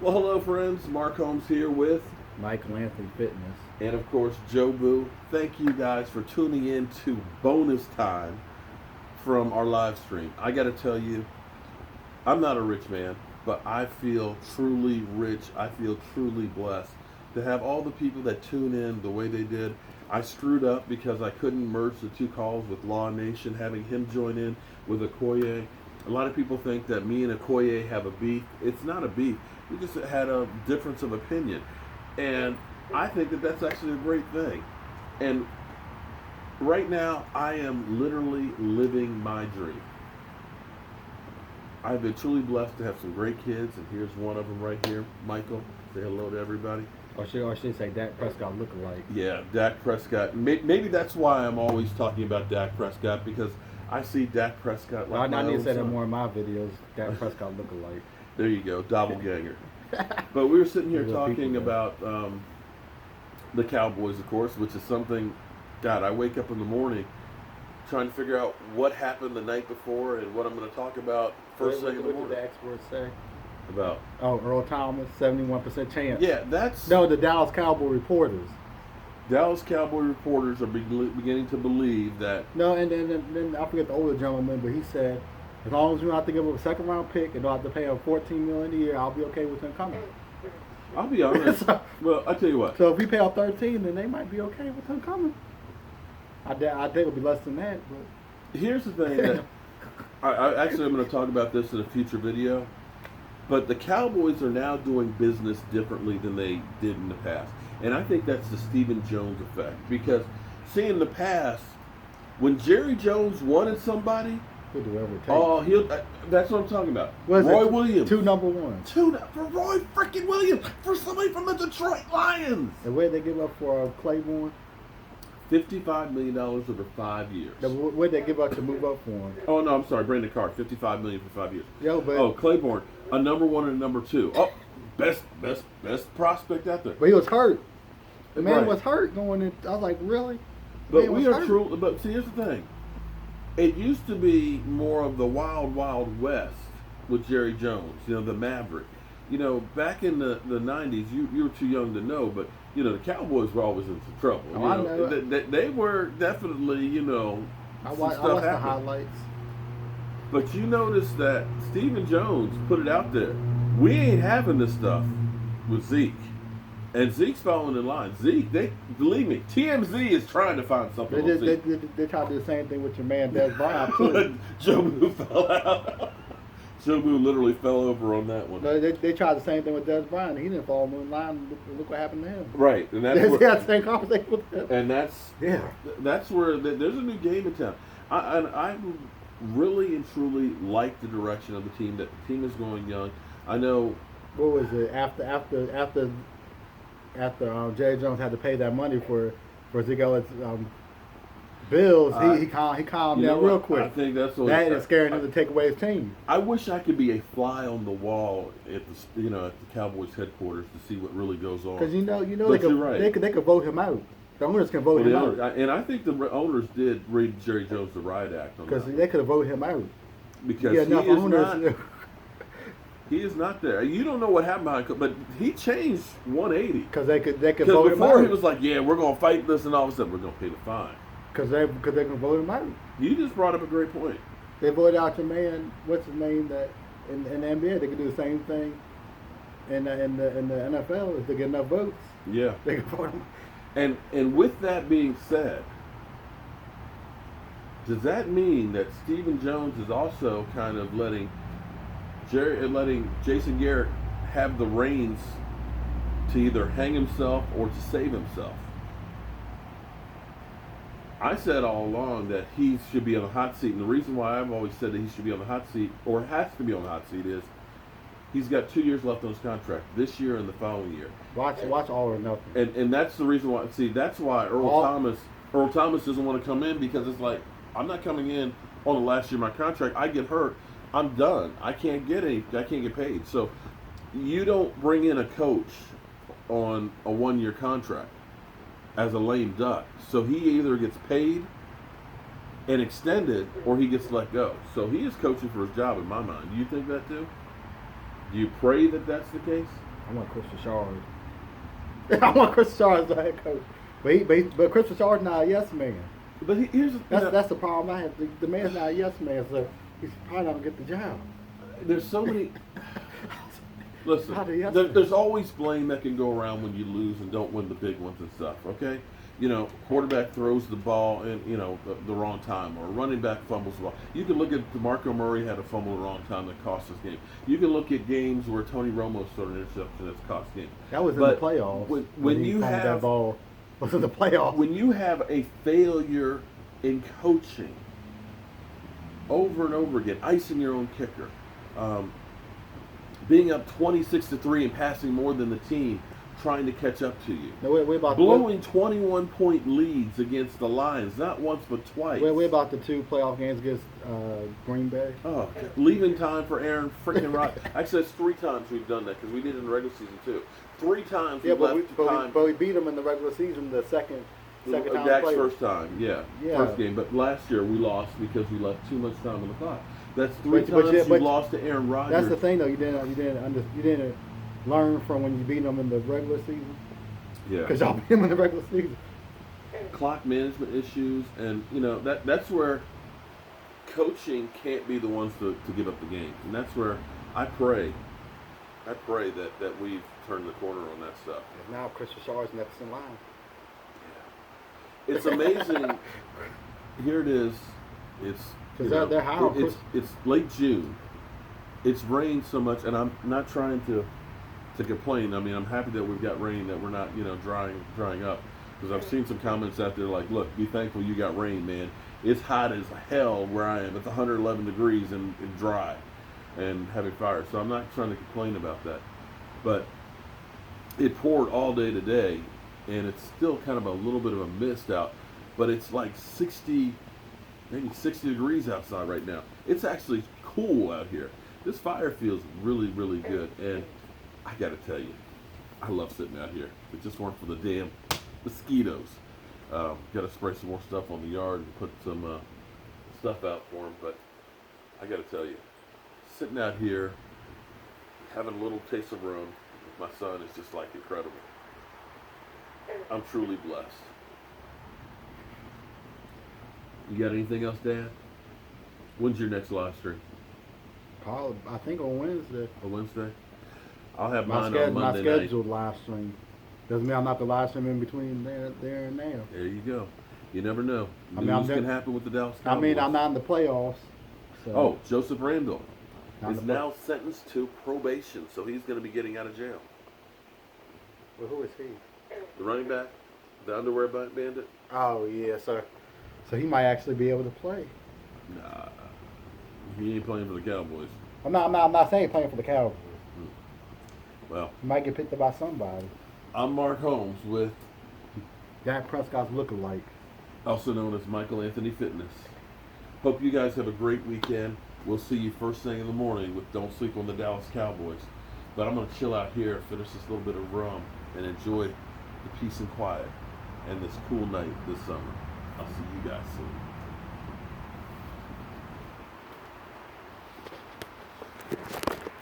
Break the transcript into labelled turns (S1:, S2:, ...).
S1: Well, hello, friends. Mark Holmes here with,
S2: Michael Anthony Fitness.
S1: and of course, Joe Boo. Thank you guys for tuning in to bonus time from our live stream. I got to tell you, I'm not a rich man, but I feel truly rich. I feel truly blessed to have all the people that tune in the way they did. I screwed up because I couldn't merge the two calls with Law Nation, having him join in with Okoye. A lot of people think that me and Okoye have a beef. It's not a beef. We just had a difference of opinion. And I think that that's actually a great thing. And right now, I am literally living my dream. I've been truly blessed to have some great kids, and here's one of them right here. Michael, say hello to everybody.
S2: Or should say Dak Prescott look-alike.
S1: Yeah, Dak Prescott. Maybe that's why I'm always talking about Dak Prescott, because I see Dak Prescott like
S2: I need to say that
S1: son.
S2: more in my videos. Dak Prescott look-alike.
S1: There you go, doppelganger. But we were sitting here talking about the Cowboys, of course, which is something, God, I wake up in the morning trying to figure out what happened the night before and what I'm going to talk about first thing in the morning.
S2: What did the experts say?
S1: About?
S2: Oh, Earl Thomas, 71% chance.
S1: Yeah, that's...
S2: No, the Dallas Cowboy reporters.
S1: Dallas Cowboy reporters are beginning to believe that...
S2: No, and then I forget the older gentleman, but he said, as long as we don't have to give up a second-round pick and don't have to pay him $14 million a year, I'll be okay with him coming.
S1: I'll be honest. Well, I tell you what.
S2: So if we pay out 13, then they might be okay with him coming. I think it'll be less than that, but...
S1: Here's the thing that... I'm going to talk about this in a future video. But the Cowboys are now doing business differently than they did in the past. And I think that's the Stephen Jones effect. Because, see, in the past, when Jerry Jones wanted somebody...
S2: He'll do whatever it takes.
S1: Oh, that's what I'm talking about.
S2: What is
S1: Roy
S2: it?
S1: Williams.
S2: 2 number ones.
S1: For Roy freaking Williams. For somebody from the Detroit Lions.
S2: And where did they give up for Claiborne?
S1: $55 million over 5 years.
S2: Where did they give up to move up for him?
S1: Oh, no, I'm sorry. Brandon Carr, $55 million for 5 years.
S2: Yo, but
S1: Oh, Claiborne, a number 1 and a number 2. Oh, best prospect out there.
S2: But he was hurt. The man
S1: Right.
S2: was hurt going in. I was like, really?
S1: But we are true. But see, here's the thing. It used to be more of the wild, wild west with Jerry Jones. You know, the Maverick. You know, back in the 90s, you were too young to know, but you know, the Cowboys were always in some trouble.
S2: Oh,
S1: You
S2: I
S1: know,
S2: know.
S1: they were definitely, you know,
S2: I
S1: some
S2: watched
S1: stuff
S2: the
S1: happened.
S2: highlights.
S1: But you notice that Stephen Jones put it out there. We ain't having this stuff with Zeke. And Zeke's falling in line. Zeke, believe me, TMZ is trying to find something on Zeke.
S2: They tried to do the same thing with your man, Des Bryant, too.
S1: Joe Boo fell out. Joe Boo literally fell over on that one.
S2: No, they tried the same thing with Des Bryant. He didn't fall in line. Look what happened to him.
S1: Right, and that's
S2: They
S1: where,
S2: had the same conversation with him.
S1: and
S2: Yeah.
S1: that's where there's a new game in town. I really and truly like the direction of the team. That the team is going young. I know.
S2: What was it after Jerry Jones had to pay that money for Zeke Elliott's bills? He calmed down real quick.
S1: I think that's what
S2: That is scaring him to take away his team.
S1: I wish I could be a fly on the wall at the Cowboys headquarters to see what really goes on.
S2: Because you know
S1: But you're right.
S2: they could vote him out. The owners can vote him out.
S1: And I think the owners did read Jerry Jones the riot act on
S2: Because
S1: that.
S2: they could have voted him out.
S1: Because
S2: he had enough owners.
S1: he is not there. You don't know what happened behind, but he changed 180.
S2: Because they could vote
S1: Because
S2: him
S1: before
S2: out.
S1: he was like, yeah, we're going to fight this, and all of a sudden we're going to pay the fine.
S2: Because they can vote him out.
S1: You just brought up a great point.
S2: They voted out your man. What's his name? That in the NBA they could do the same thing. In the NFL, if they get enough votes,
S1: Yeah.
S2: they can vote him out.
S1: And with that being said, does that mean that Stephen Jones is also kind of letting Jason Garrett have the reins to either hang himself or to save himself? I said all along that he should be on the hot seat, and the reason why I've always said that he should be on the hot seat, or has to be on the hot seat, is he's got 2 years left on his contract, this year and the following year.
S2: Watch all or nothing.
S1: And that's the reason why. See, that's why Earl Thomas doesn't want to come in, because it's like, I'm not coming in on the last year of my contract. I get hurt, I'm done. I can't get paid. So you don't bring in a coach on a 1-year contract as a lame duck. So he either gets paid and extended, or he gets let go. So he is coaching for his job in my mind. Do you think that too? Do you pray that that's the case?
S2: I want Chris Richard. I want Chris Richard as the head coach. But Chris Richard's not a yes man.
S1: But here's the thing.
S2: That's the problem I have. The man's not a yes man, so he's probably not gonna get the job.
S1: There's so many. Listen,
S2: yes
S1: there's always blame that can go around when you lose and don't win the big ones and stuff. Okay, you know, quarterback throws the ball in, you know, the wrong time, or running back fumbles the ball. You can look at DeMarco Murray had a fumble the wrong time that cost us game. You can look at games where Tony Romo threw an interception that's cost game.
S2: That was in the playoffs.
S1: When you have
S2: that ball was in the playoffs.
S1: When you have a failure in coaching over and over again, icing your own kicker, being up 26-3 and passing more than the team, trying to catch up to you.
S2: No, we're about
S1: blowing 21-point leads against the Lions, not once but twice.
S2: We're about the 2 playoff games against Green Bay.
S1: Oh, leaving time for Aaron freaking Rodgers. Actually, that's 3 times we've done that because we did it in the regular season too. 3 times we left time.
S2: But we beat them in the regular season the second time.
S1: Dak's first time, first game. But last year we lost because we left too much time on the clock. That's 3 times you lost to Aaron Rodgers.
S2: That's the thing, though. You didn't learn from when you beat them in the regular season.
S1: Yeah.
S2: Because y'all beat them in the regular season.
S1: Clock management issues, and you know that's where coaching can't be the ones to give up the game, and that's where I pray that we've turned the corner on that stuff.
S2: And now Chris Richard's next in line.
S1: Yeah. It's amazing. Here it is. It's.
S2: Because they're high.
S1: It's late June. It's rained so much, and I'm not trying to complain. I mean, I'm happy that we've got rain, that we're not, drying up. Because I've seen some comments out there like, look, be thankful you got rain, man. It's hot as hell where I am. It's 111 degrees and dry and having fire. So I'm not trying to complain about that. But it poured all day today, and it's still kind of a little bit of a mist out. But it's like 60 degrees outside right now. It's actually cool out here. This fire feels really, really good. And I got to tell you, I love sitting out here. If it just weren't for the damn mosquitoes. Got to spray some more stuff on the yard and put some stuff out for them. But I got to tell you, sitting out here, having a little taste of room with my son is just like incredible. I'm truly blessed. You got anything else, Dad? When's your next live stream?
S2: Probably, I think on Wednesday.
S1: On Wednesday? I'll have mine on Monday night.
S2: My scheduled live stream. Doesn't mean I'm not the live stream in between there and now.
S1: There you go. You never know. News can happen with the Dallas Cowboys.
S2: I mean, I'm not in the playoffs. So.
S1: Oh, Joseph Randall is now sentenced to probation, so he's going to be getting out of jail.
S2: Well, who is he?
S1: The running back? The underwear bandit?
S2: Oh, yeah, so he might actually be able to play.
S1: Nah. He ain't playing for the Cowboys.
S2: I'm not saying playing for the Cowboys.
S1: Well,
S2: he might get picked up by somebody.
S1: I'm Mark Holmes with
S2: Dak Prescott's lookalike,
S1: also known as Michael Anthony Fitness. Hope you guys have a great weekend. We'll see you first thing in the morning with Don't Sleep on the Dallas Cowboys. But I'm going to chill out here, finish this little bit of rum, and enjoy the peace and quiet and this cool night this summer. I'll see you guys soon.